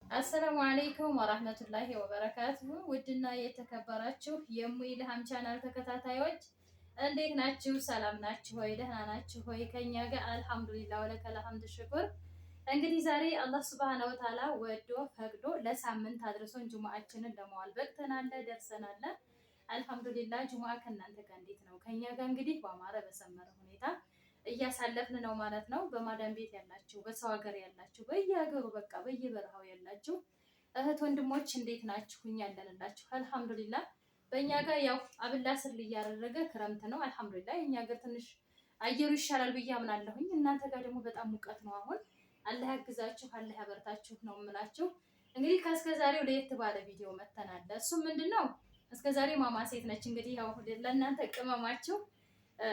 አሰላሙ አለይኩም ወራህመቱላሂ ወበረካቱሁ። ውድና የተከበራችሁ የሙ ኢልሃም ቻናል ተከታታዮች እንዴት ናችሁ? ሰላም ናችሁ ሆይ? ደህና ናችሁ ሆይ? ከኛ ጋር አልሐምዱሊላህ ወለከል ሐምዱ ሽኩር። እንግዲህ ዛሬ አላህ ሱብሃነሁ ወተዓላ ወዶ ፈቅዶ ለሳምንት አድርሶን ጁሙአችንን ለመዋል በቅተናል፣ ደርሰናል። አልሐምዱሊላህ። ጁሙአ ከእናንተ ጋር እንዴት ነው? ከኛ ጋር እንግዲህ በአማረ በሰመረ ሁኔታ እያሳለፍን ነው ማለት ነው። በማዳም ቤት ያላችሁ፣ በሰው ሀገር ያላችሁ፣ በየሀገሩ በቃ በየበረሃው ያላችሁ እህት ወንድሞች እንዴት ናችሁ? እኛ አለንላችሁ አልሐምዱሊላህ። በእኛ ጋር ያው አብላ ስር እያደረገ ክረምት ነው አልሐምዱሊላህ። የእኛ ሀገር ትንሽ አየሩ ይሻላል ብዬ አምናለሁኝ። እናንተ ጋር ደግሞ በጣም ሙቀት ነው አሁን። አላህ ያግዛችሁ፣ አላህ ያበርታችሁ ነው የምላችሁ። እንግዲህ ከእስከ ዛሬው ለየት ባለ ቪዲዮ መተናል። እሱም ምንድነው እስከ ዛሬ ማማ ሴት ነች እንግዲህ ያው ለእናንተ ቅመማችሁ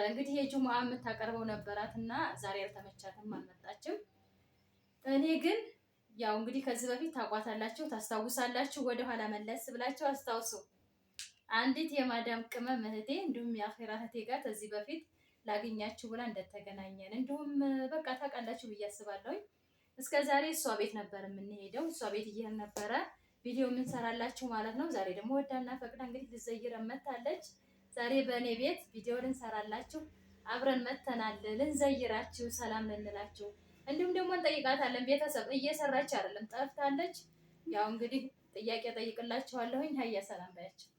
እንግዲህ የጁሙአ የምታቀርበው ነበራት እና ዛሬ አልተመቻትም፣ አልመጣችም። እኔ ግን ያው እንግዲህ ከዚህ በፊት ታቋታላችሁ፣ ታስታውሳላችሁ። ወደኋላ መለስ ብላችሁ አስታውሱ። አንዲት የማዳም ቅመም እህቴ እንዲሁም የአኺራ እህቴ ጋር ከዚህ በፊት ላገኛችሁ ብላ እንደተገናኘን እንዲሁም በቃ ታውቃላችሁ ብዬ አስባለሁኝ። እስከ ዛሬ እሷ ቤት ነበር የምንሄደው፣ እሷ ቤት እየሄድን ነበረ ቪዲዮ የምንሰራላችሁ ማለት ነው። ዛሬ ደግሞ ወዳና ፈቅዳ እንግዲህ ልዘይረን መታለች። ዛሬ በእኔ ቤት ቪዲዮ ልንሰራላችሁ አብረን መተናል። ልንዘይራችሁ፣ ሰላም ልንላችሁ፣ እንዲሁም ደግሞ እንጠይቃታለን። ቤተሰብ እየሰራች አይደለም ጠፍታለች። ያው እንግዲህ ጥያቄ ጠይቅላችኋለሁኝ። ሀያ ሰላም ባያችሁ።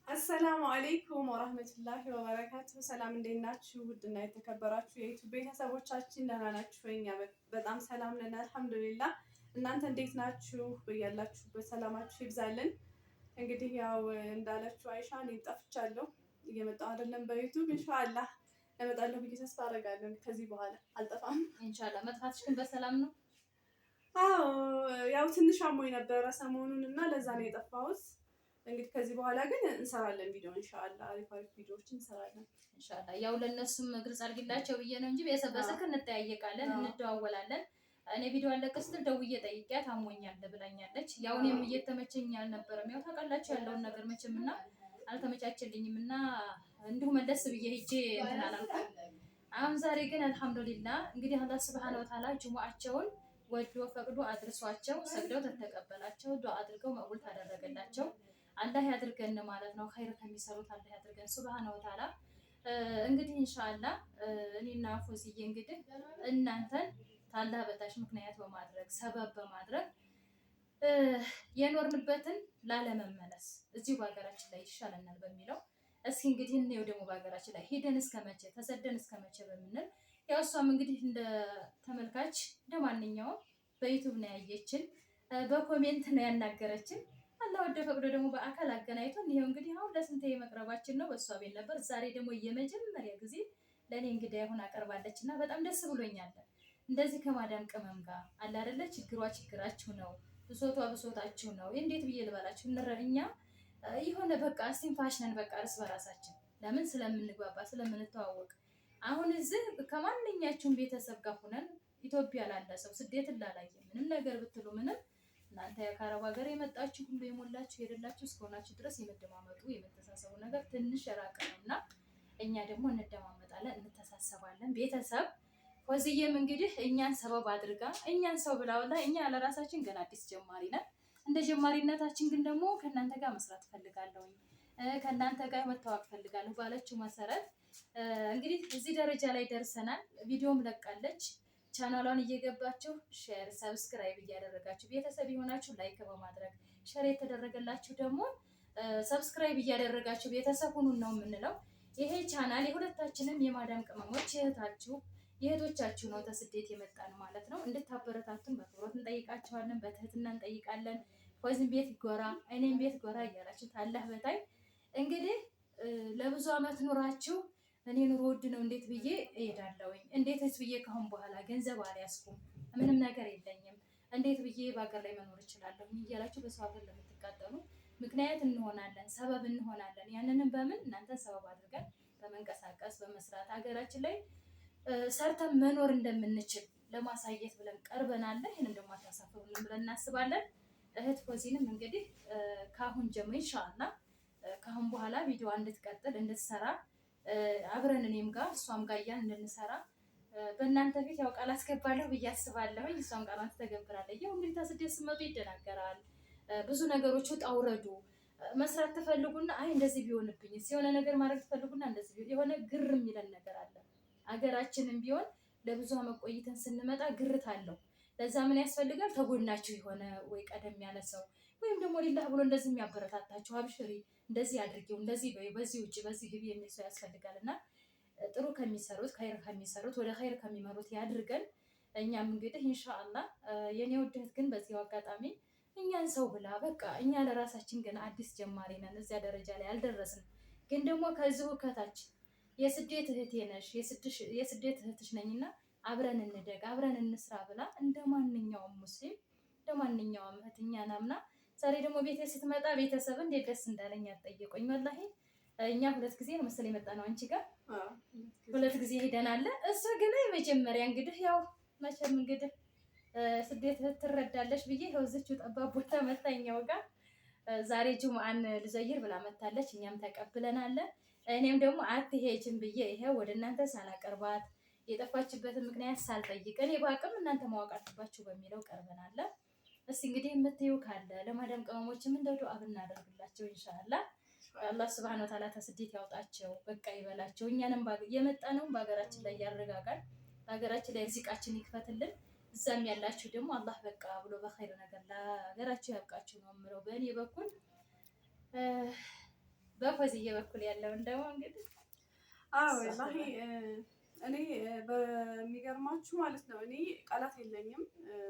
አሰላሙ አለይኩም ወራህመቱላሂ ወበረካቱ። ሰላም እንዴት ናችሁ? ውድና የተከበራችሁ የዩቲዩብ ቤተሰቦቻችን ደህና ናችሁ? እኛ በጣም ሰላም ነን አልሐምዱሊላህ። እናንተ እንዴት ናችሁ? በያላችሁበት ሰላማችሁ ይብዛልን። እንግዲህ ያው እንዳለችው አይሻ እኔም ጠፍቻለሁ፣ እየመጣሁ አይደለም በዩቲዩብ ኢንሻአላህ እመጣለሁ ብዬ ተስፋ አደርጋለሁ። ከዚህ በኋላ አልጠፋም ኢንሻአላህ። መጥፋትሽ ግን በሰላም ነው? አዎ ያው ትንሽ አሞኝ ነበረ ሰሞኑን እና ለዛ ነው የጠፋሁት። እንግዲህ ከዚህ በኋላ ግን እንሰራለን ቪዲዮ ኢንሻአላህ፣ አሪፍ አሪፍ ቪዲዮዎችን እንሰራለን ኢንሻአላህ። ያው ለነሱም ግልጽ አድርጊላቸው ብዬ ነው እንጂ በስልክ እንጠያየቃለን፣ እንደዋወላለን። እኔ ቪዲዮ አለቀ ስትል ደውዬ ጠይቂያት አሞኛል ብላኛለች። ያው እኔም እየተመቸኝ አልነበረም። ያው ታውቃላችሁ ያለውን ነገር መቼም እና አልተመቻቸልኝም እና እንዲሁ መለስ ብዬ ሂጄ እንትን አላልኩም። አሁን ዛሬ ግን አልሐምዱሊላህ እንግዲህ አላህ ሱብሃነሁ ወተዓላ ጁሙአቸውን ወዶ ፈቅዶ አድርሷቸው ሰግደው ተተቀበላቸው፣ ዱዓ አድርገው መቅቡል ታደረገላቸው። አላህ ያድርገን ማለት ነው። ኸይር ከሚሰሩት አላህ ያድርገን ሱብሃነሁ ወተዓላ። እንግዲህ ኢንሻአላህ እኔና ፎዚዬ እንግዲህ እናንተን ታላህ በታች ምክንያት በማድረግ ሰበብ በማድረግ የኖርንበትን ላለመመለስ እዚሁ በሀገራችን ላይ ይሻለናል በሚለው እስኪ እንግዲህ እንየው ደግሞ በሀገራችን ላይ ሄደን እስከመቼ ተሰደን እስከመቼ በምንል ያው እሷም እንግዲህ እንደ ተመልካች እንደማንኛውም በዩቲዩብ ነው ያየችን፣ በኮሜንት ነው ያናገረችን። አላህ ወደ ፈቅዶ ደግሞ በአካል አገናኝቶን ይሄው እንግዲህ አሁን ለስንቴ መቅረባችን ነው። በእሷ ቤት ነበር። ዛሬ ደግሞ የመጀመሪያ ጊዜ ለእኔ እንግዲህ አሁን አቀርባለች እና በጣም ደስ ብሎኛል። እንደዚህ ከማዳም ቅመም ጋር አለ አይደለ? ችግሯ ችግራችሁ ነው፣ ብሶቷ ብሶታችሁ ነው። እንዴት ብዬ ልበላችሁ? እኛ የሆነ በቃ እስቲንፋሽ ነን በቃ እርስ በራሳችን ለምን ስለምንግባባ ስለምንተዋወቅ። አሁን እዚህ ከማንኛችሁም ቤተሰብ ጋር ሆነን ኢትዮጵያ ላለ ሰው ስደትን ላላየ ምንም ነገር ብትሉ ምንም እናንተ ከአረብ ሀገር የመጣችሁ ሁሉ የሞላችሁ የሌላችሁ እስከሆናችሁ ድረስ የመደማመጡ የመተሳሰቡ ነገር ትንሽ የራቀ ነው እና እኛ ደግሞ እንደማመጣለን፣ እንተሳሰባለን። ቤተሰብ ወዚየም እንግዲህ እኛን ሰበብ አድርጋ እኛን ሰው ብላውላ እኛ ለራሳችን ገና አዲስ ጀማሪ ነን። እንደ ጀማሪነታችን ግን ደግሞ ከእናንተ ጋር መስራት ፈልጋለሁ፣ ከእናንተ ጋር መታወቅ ፈልጋለሁ ባለችው መሰረት እንግዲህ እዚህ ደረጃ ላይ ደርሰናል። ቪዲዮም ለቃለች። ቻናሏን እየገባችሁ ሼር፣ ሰብስክራይብ እያደረጋችሁ ቤተሰብ የሆናችሁ ላይክ በማድረግ ሼር የተደረገላችሁ ደግሞ ሰብስክራይብ እያደረጋችሁ ቤተሰብ ሁኑን ነው የምንለው። ይሄ ቻናል የሁለታችንም የማዳም ቅመሞች የእህቶቻችሁ ነው። ተስደት የመጣን ማለት ነው። እንድታበረታቱን በክብሮት እንጠይቃችኋለን፣ በትህትና እንጠይቃለን። ወዝም ቤት ጎራ እኔም ቤት ጎራ እያላችሁ ታላህ በታይ እንግዲህ ለብዙ አመት ኑራችሁ እኔ ኑሮ ውድ ነው እንዴት ብዬ እሄዳለሁኝ? እንዴትስ ብዬ ካሁን በኋላ ገንዘብ አልያዝኩም፣ ምንም ነገር የለኝም፣ እንዴት ብዬ በሀገር ላይ መኖር እችላለሁ እያላችሁ በሰው ሀገር ለምትቃጠሉ ምክንያት እንሆናለን፣ ሰበብ እንሆናለን። ያንንም በምን እናንተን ሰበብ አድርገን በመንቀሳቀስ በመስራት ሀገራችን ላይ ሰርተን መኖር እንደምንችል ለማሳየት ብለን ቀርበናል። ይህንን ደግሞ አታሳፍሩንም ብለን እናስባለን። እህት ፎዚንም እንግዲህ ከአሁን ጀምሮ ኢንሻአላህ ከአሁን በኋላ ቪዲዮ እንድትቀጥል እንድትሰራ አብረን እኔም ጋር እሷም ጋር እያን እንድንሰራ በእናንተ ፊት ያው ቃል አስገባለሁ ብዬ አስባለሁ። እሷም ቃሏን ትተገብራለች። ያው እንግዲህ ተስደት ስትመጡ ይደናገራል። ብዙ ነገሮች ውጣ ውረዱ መስራት ትፈልጉና አይ እንደዚህ ቢሆንብኝስ የሆነ ነገር ማድረግ ትፈልጉና እንደዚህ ቢሆን የሆነ ግር የሚለን ነገር አለ። አገራችንም ቢሆን ለብዙ ዓመት ቆይተን ስንመጣ ግርት አለው። ለዛ ምን ያስፈልጋል? ተጎናችሁ የሆነ ወይ ቀደም ያለ ሰው ወይም ደግሞ ሊላህ ብሎ እንደዚህ የሚያበረታታችሁ አብሽሪ፣ እንደዚህ አድርጊው፣ እንደዚህ በይ፣ በዚህ ውጪ፣ በዚህ ግቢ የሚል ሰው ያስፈልጋል። እና ጥሩ ከሚሰሩት ኸይር ከሚሰሩት ወደ ኸይር ከሚመሩት ያድርገን። እኛም እንግዲህ ኢንሻአላህ የኔ ውድህት ግን በዚህ አጋጣሚ እኛን ሰው ብላ በቃ እኛ ለራሳችን ገና አዲስ ጀማሪ ነን፣ እዚያ ደረጃ ላይ አልደረስንም። ግን ደግሞ ከዚሁ ከታች የስደት እህቴ ነሽ የስደት እህትሽ ነኝና አብረን እንደግ አብረን እንስራ ብላ እንደ ማንኛውም ሙስሊም እንደ ማንኛውም እህት እኛን አምና ዛሬ ደግሞ ቤቴ ስትመጣ ቤተሰብ እንዴት ደስ እንዳለኝ አትጠይቁኝ። ወላሂ እኛ 2 ጊዜ ነው መሰለኝ የመጣ ነው አንቺ ጋር 2 ጊዜ ሄደናል። እሷ ግን የመጀመሪያ እንግዲህ ያው መቼም እንግዲህ ስደት ትረዳለሽ ብዬ እዚች ጠባብ ቦታ መታኛው ጋር ዛሬ ጁምአን ልዘይር ብላ መታለች። እኛም ተቀብለናል። እኔም ደግሞ አትሄጂም ብዬ ይሄው ወደ እናንተ ሳላቀርባት የጠፋችበትን ምክንያት ሳልጠይቅ እኔ ባቅም እናንተ ማወቅ አለባችሁ በሚለው ቀርበናል። እስቲ እንግዲህ የምትዩ ካለ ለማዳም ቅመሞችም እንደው ዱአ ብናደርግላቸው ኢንሻአላህ አላህ ሱብሃነሁ ወተዓላ ተስደት ያውጣቸው፣ በቃ ይበላቸው። እኛንም የመጣነውን በሀገራችን ላይ ያረጋጋል፣ በሀገራችን ላይ ርዚቃችን ይክፈትልን። እዛም ያላችሁ ደግሞ አላህ በቃ ብሎ በኸይር ነገር ለሀገራችሁ ያብቃችሁ ነው የምለው በእኔ በኩል። በፈዚዬ በኩል ያለውን ደግሞ እንግዲህ ወላሂ እኔ በሚገርማችሁ ማለት ነው እኔ ቃላት የለኝም።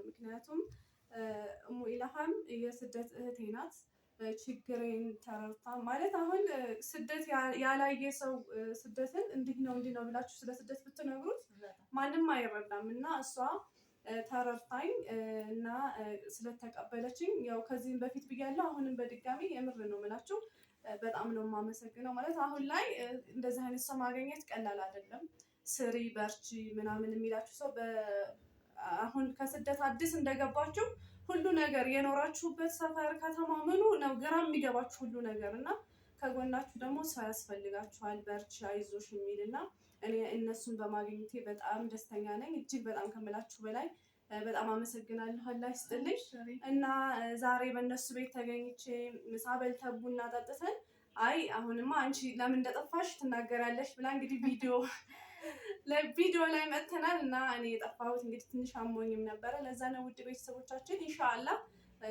ምክንያቱም እሙ ኢልሃም የስደት እህቴ ናት። ችግሬን ተረድታ ማለት አሁን ስደት ያላየ ሰው ስደትን እንዲህ ነው ብላችሁ ስለ ስደት ብትነግሩት ማንም አይረዳም። እና እሷ ተረድታኝ እና ስለተቀበለችኝ ያው ከዚህም በፊት ብያለሁ፣ አሁንም በድጋሚ የምር ነው የምላችሁ በጣም ነው የማመሰግነው። ማለት አሁን ላይ እንደዚህ አይነት ሰው ማግኘት ቀላል አይደለም። ስሪ በርቺ ምናምን የሚላችሁ ሰው አሁን ከስደት አዲስ እንደገባችሁ ሁሉ ነገር የኖራችሁበት ሰፈር ከተማ ምኑ ነው ግራ የሚገባችሁ ሁሉ ነገር እና ከጎናችሁ ደግሞ ሰው ያስፈልጋችኋል። በርቺ አይዞሽ የሚል እና እኔ እነሱን በማግኘቴ በጣም ደስተኛ ነኝ። እጅግ በጣም ከምላችሁ በላይ በጣም አመሰግናለሁ። አላህ ይስጥልኝ። እና ዛሬ በእነሱ ቤት ተገኝቼ ምሳ በልተን ቡና ጠጥተን አይ አሁንማ አንቺ ለምን እንደጠፋሽ ትናገራለሽ ብላ እንግዲህ ቪዲዮ ላይ መጥተናል። እና እኔ የጠፋሁት እንግዲህ ትንሽ አሞኝም ነበረ። ለዛ ነው ውድ ቤተሰቦቻችን ኢንሻአላህ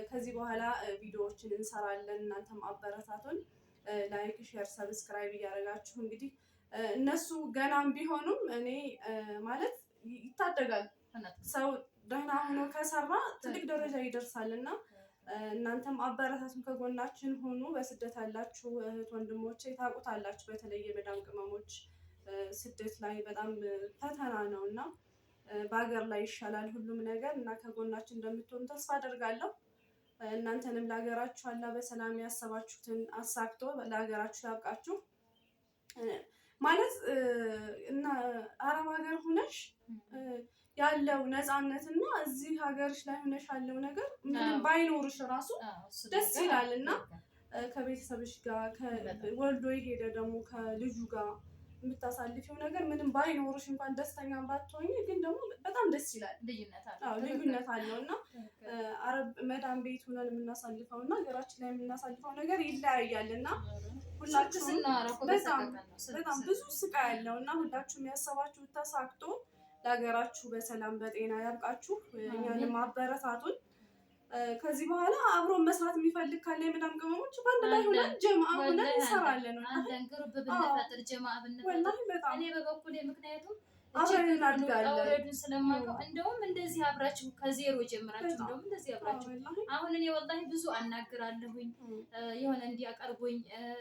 ከዚህ በኋላ ቪዲዮዎችን እንሰራለን። እናንተም አበረታቱን። ላይክ፣ ሼር፣ ሰብስክራይብ እያደረጋችሁ እንግዲህ እነሱ ገናም ቢሆኑም እኔ ማለት ይታደጋል ሰው ደህና ሆኖ ከሰራ ትልቅ ደረጃ ይደርሳል። እና እናንተም አበረታቱን፣ ከጎናችን ሆኑ። በስደት ያላችሁ እህት ወንድሞቼ ታውቁታላችሁ። በተለይ የመዳም ቅመሞች ስደት ላይ በጣም ፈተና ነው እና በሀገር ላይ ይሻላል ሁሉም ነገር እና ከጎናችን እንደምትሆኑ ተስፋ አደርጋለሁ። እናንተንም ለሀገራችሁ አላህ በሰላም ያሰባችሁትን አሳክቶ ለሀገራችሁ ያብቃችሁ። ማለት እና አረብ ሀገር ሁነሽ ያለው ነፃነት እና እዚህ ሀገርሽ ላይ ሆነሽ ያለው ነገር ምንም ባይኖርሽ ራሱ ደስ ይላል። እና ከቤተሰብሽ ጋር ወልዶ የሄደ ደግሞ ከልጁ ጋር የምታሳልፊው ነገር ምንም ባይኖርሽ እንኳን ደስተኛ ባትሆኝ ግን ደግሞ በጣም ደስ ይላል። ልዩነት አለው እና አረብ መዳም ቤት ሆነን የምናሳልፈው እና ሀገራችን ላይ የምናሳልፈው ነገር ይለያያል። እና ሁላችሁም በጣም ብዙ ስቃይ ያለው እና ሁላችሁም ያሰባችሁ ተሳክቶ ለሀገራችሁ በሰላም በጤና ያብቃችሁ። እኛንም አበረታቱን። ከዚህ በኋላ አብሮ መስራት የሚፈልግ ካለ የመዳም ቅመሞች በአንድ ላይ ሆነን ጀማዓ ሆነን እንሰራለን። አንተን ግሩፕ ብንፈጥር ጀማዓ ብንፈጥር እኔ በበኩሌ ምክንያቱም አብረን እናድጋለን አውረዱን ስለማውቀው እንደውም እንደዚህ አብራችሁ ከዜሮ ጀምራችሁ እንደውም እንደዚህ አብራችሁ አሁን እኔ ወላሂ ብዙ አናግራለሁኝ የሆነ እንዲያቀርቡኝ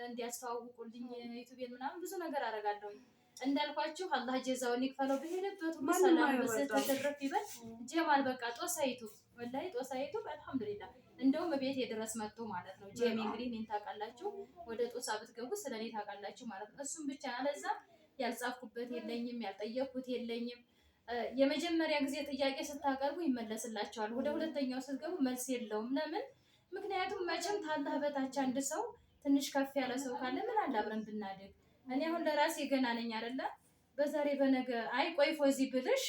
እንዲያስተዋውቁልኝ ዩቲዩብ ምናምን ብዙ ነገር አደርጋለሁኝ። እንዳልኳችሁ አላህ ጀዛውን ይክፈለው። በሄደበት ሁሉ ሰላም በዘት ተደረፍ ይበል። ጀማል በቃ ጦሳይቱ ወላሂ ጦሳይቱ አልሐምዱሊላህ እንደውም ቤት የድረስ መጥቶ ማለት ነው። ጀሚ እንግዲህ እኔን ታውቃላችሁ፣ ወደ ጦሳ ብትገቡ ስለኔ ታውቃላችሁ ማለት ነው። እሱም ብቻ አለዛ ያልጻፍኩበት የለኝም፣ ያልጠየቅኩት የለኝም። የመጀመሪያ ጊዜ ጥያቄ ስታቀርቡ ይመለስላቸዋል። ወደ ሁለተኛው ስትገቡ መልስ የለውም። ለምን? ምክንያቱም መቼም ታላህ በታች አንድ ሰው ትንሽ ከፍ ያለ ሰው ካለ ምን አለ አብረን ብናድግ። እኔ አሁን ለራሴ ገና ነኝ አይደለ? በዛሬ በነገ አይ ቆይ ፎዚ ብልሽ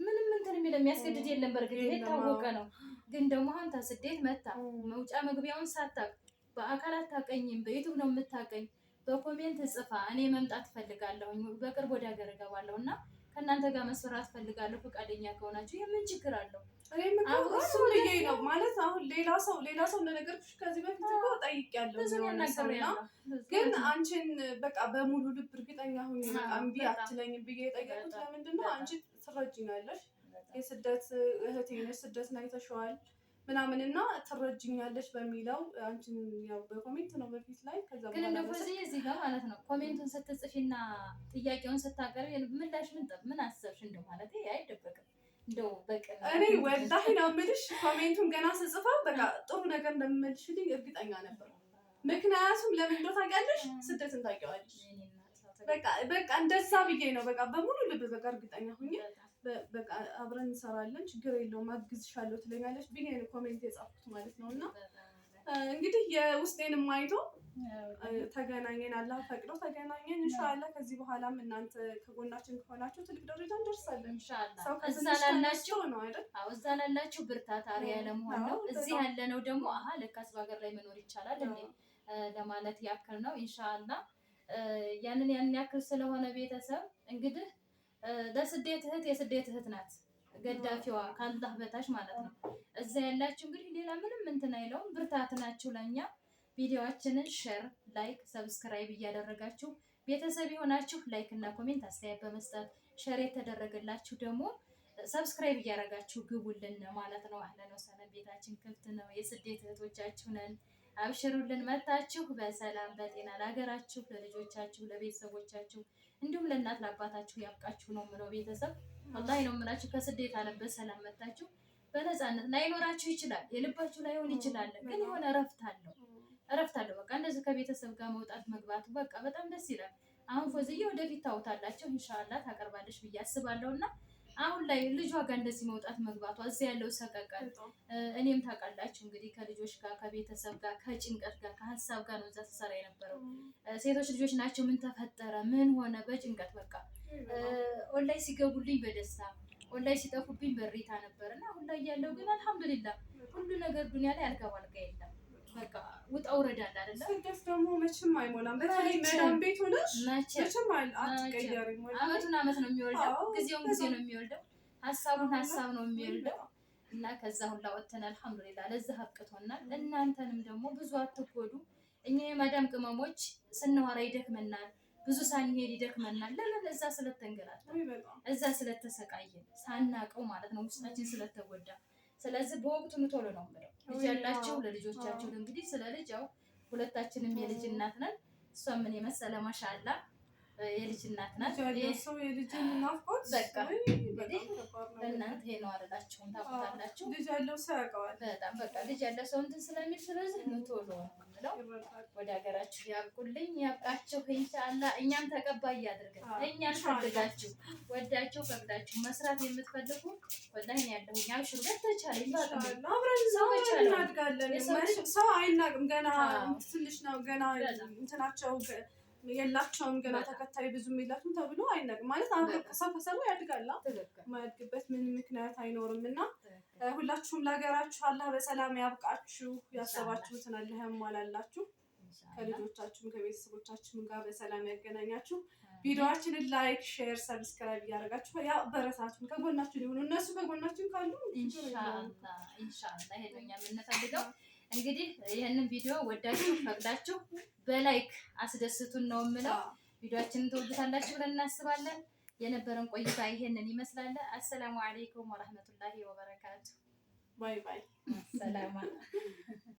ምንም እንትን የሚያስገድድ የለም። በእርግጥ ይሄ የታወቀ ነው። ግን ደግሞ አሁን ተስደት መታ መውጫ መግቢያውን ሳታውቅ በአካል አታውቀኝም፣ በዩቱብ ነው የምታውቀኝ። በኮሜንት ጽፋ እኔ መምጣት እፈልጋለሁ፣ በቅርብ ወደ ሀገር እገባለሁ እና ከእናንተ ጋር መስራት እፈልጋለሁ ፈቃደኛ ከሆናችሁ የምን ችግር አለው? እሱ ብዬ ነው ማለት አሁን ሌላ ሰው እንደነገርኩሽ ከዚህ በፊት እኮ ጠይቄያለሁ የሆነ ሰው እና ግን አንቺን በቃ በሙሉ ልብ እርግጠኛ ሁኚ በቃ እምቢ አትለኝም ብዬ የጠየቁት ለምንድን ነው? አንቺ ትረጅኛለሽ፣ የስደት እህቴ ነሽ፣ ስደትን አይተሽዋል ምናምን እና ትረጅኛለሽ በሚለው አንቺን ያው በኮሜንት ነው በፊት ላይ ከዛ ግን እንደው በዚህ እዚህ ጋር ማለት ነው ኮሜንቱን ስትጽፊና ጥያቄውን ስታቀርቢ ምላሽ ምን አሰብሽ እንደው ማለት አይደበቅም። እንደው በቀን እኔ ወላሂ ነው የምልሽ ኮሜንቱን ገና ስጽፈው በቃ ጥሩ ነገር እንደምመልሽልኝ እርግጠኛ ነበር። ምክንያቱም ለምን እንደው ታውቂያለሽ ስደትን ታውቂዋለሽ። በቃ እንደዛ ብዬ ነው በቃ በሙሉ ልብ በቃ እርግጠኛ ሁኜ በቃ አብረን እንሰራለን ችግር የለውም አግዝሻለሁ ትለኛለች ብዬ ነው ኮሜንት የጻፍኩት ማለት ነው። እና እንግዲህ የውስጤንም አይቶ ተገናኘን፣ አላህ ፈቅዶ ተገናኘን። ኢንሻአላህ ከዚህ በኋላም እናንተ ከጎናችን ከሆናችሁ ትልቅ ደረጃ እንደርሳለን ኢንሻአላህ። እዛ ላላችሁ ነው አይደል? አዎ እዛ ላላችሁ ብርታት አሪያ ለመሆን ነው። እዚህ ያለነው ደግሞ ለካስ በሀገር ላይ መኖር ይቻላል እንዴ ለማለት ያክል ነው ኢንሻአላህ። ያንን ያክል ስለሆነ ቤተሰብ እንግዲህ ለስደት እህት የስደት እህት ናት ገዳፊዋ ካላህ በታች ማለት ነው። እዛ ያላችሁ እንግዲህ ሌላ ምንም እንትን አይለውም ብርታት ናችሁ ለኛ። ቪዲዮአችንን ሼር፣ ላይክ፣ ሰብስክራይብ እያደረጋችሁ ቤተሰብ የሆናችሁ ላይክ እና ኮሜንት አስተያየት በመስጠት ሼር የተደረገላችሁ ደግሞ ሰብስክራይብ እያደረጋችሁ ግቡልን ማለት ነው። አህለን ወሰለን ቤታችን ክፍት ነው። የስደት እህቶቻችሁ ነን። አብሽሩልን መታችሁ በሰላም በጤና ለሀገራችሁ፣ ለልጆቻችሁ፣ ለቤተሰቦቻችሁ እንዲሁም ለእናት ለአባታችሁ ያብቃችሁ ነው የምለው። ቤተሰብ ወላሂ ነው የምላችሁ ከስደት ዓለም በሰላም መታችሁ በነፃነት ላይኖራችሁ ይችላል፣ የልባችሁ ላይሆን ይችላል። ግን የሆነ እረፍት አለው። በቃ እንደዚህ ከቤተሰብ ጋር መውጣት መግባቱ በቃ በጣም ደስ ይላል። አሁን ፎዝዬ ወደፊት ታውታላችሁ ኢንሻአላህ ታቀርባለች ብዬ አስባለሁ። እና አሁን ላይ ልጇ ጋር እንደዚህ መውጣት መግባቷ እዚህ ያለው ሰቀቀን እኔም ታውቃላችሁ እንግዲህ ከልጆች ጋር ከቤተሰብ ጋር ከጭንቀት ጋር ከሀሳብ ጋር ነው እዛ ተሰራ የነበረው። ሴቶች ልጆች ናቸው። ምን ተፈጠረ ምን ሆነ በጭንቀት በቃ ኦንላይን ሲገቡልኝ በደስታ ኦንላይን ሲጠፉብኝ በሪታ ነበር። እና አሁን ላይ ያለው ግን አልሐምዱሊላህ ሁሉ ነገር ዱንያ ላይ አልጋ ባልጋ የለም። በቃ ውጣ ውረድ አለ አይደል? ስደት ደግሞ መቼም አይሞላም። በተለይ መዳም ቤት ሆነሽ መቼም አትቀየሪም። አመቱን አመት ነው የሚወልደው፣ ጊዜውን ጊዜ ነው የሚወልደው፣ ሀሳቡን ሀሳብ ነው የሚወልደው። እና ከዛ ሁላ ወጥተን አልሐምዱሊላህ ለዛ አብቅቶናል። እናንተንም ደግሞ ብዙ አትጎዱ። እኛ የማዳም ቅመሞች ስንወራ ይደክመናል፣ ብዙ ሳንሄድ ይደክመናል። ለምን? እዛ ስለተንገላታ እዛ ስለተሰቃየን ሳናቀው ማለት ነው ውስጣችን ስለተጎዳ። ስለዚህ በወቅቱ ቶሎ ነው የምለው ልጅ ያላችሁ ለልጆቻችሁ እንግዲህ ስለ ልጅ ያው ሁለታችንም የልጅ እናት ነን። እሷም ምን የመሰለ ማሻአላ የልጅ እናት ናት። ሰው የልጅ ናፍቆት በቃ እናንተ ይሄ ነው አይደላችሁም ታውቃላችሁ። ልጅ ያለው ሰው ያውቀዋል በጣም በቃ ልጅ ያለው ሰው እንትን ስለሚል ስለዚህ ቶሎ ነው የምለው ወደ ሀገራችሁ ያብቁልኝ ያብቃችሁ ኢንሻአላህ። እኛም ተቀባይ ያድርገን። እኛን ፈልጋችሁ ወዳችሁ ፈቅዳችሁ መስራት የምትፈልጉ ወላሂ ነው ያለሁኝ። አብሽሩ በተቻለኝ አብረን ሰዎች እናድጋለን። ሰው አይናቅም። ገና ትንሽ ነው ገና እንትናቸው የላቸውም ገና ተከታይ ብዙም የላችሁም ተብሎ አይናቅም ማለት ሰው ከሰሩ ያድጋል። የማያድግበት ምን ምክንያት አይኖርም። እና ሁላችሁም ለሀገራችሁ አላህ በሰላም ያብቃችሁ። ያሰባችሁትን አላህ ያሟላላችሁ። ከልጆቻችሁም ከቤተሰቦቻችሁም ጋር በሰላም ያገናኛችሁ። ቪዲዮአችንን ላይክ፣ ሼር፣ ሰብስክራይብ እያደረጋችሁ ያ በረታችሁን ከጎናችን ይሁኑ። እነሱ ከጎናችን ካሉ ኢንሻአላህ ይሄ ነው የምንፈልገው። እንግዲህ ይህንን ቪዲዮ ወዳችሁ ፈቅዳችሁ በላይክ አስደስቱን ነው የምለው። ቪዲዮአችንን ተወዱታላችሁ ብለን እናስባለን። የነበረን ቆይታ ይሄንን ይመስላል። አሰላሙ አለይኩም ወራህመቱላሂ ወበረካቱ። ባይ ባይ። ሰላም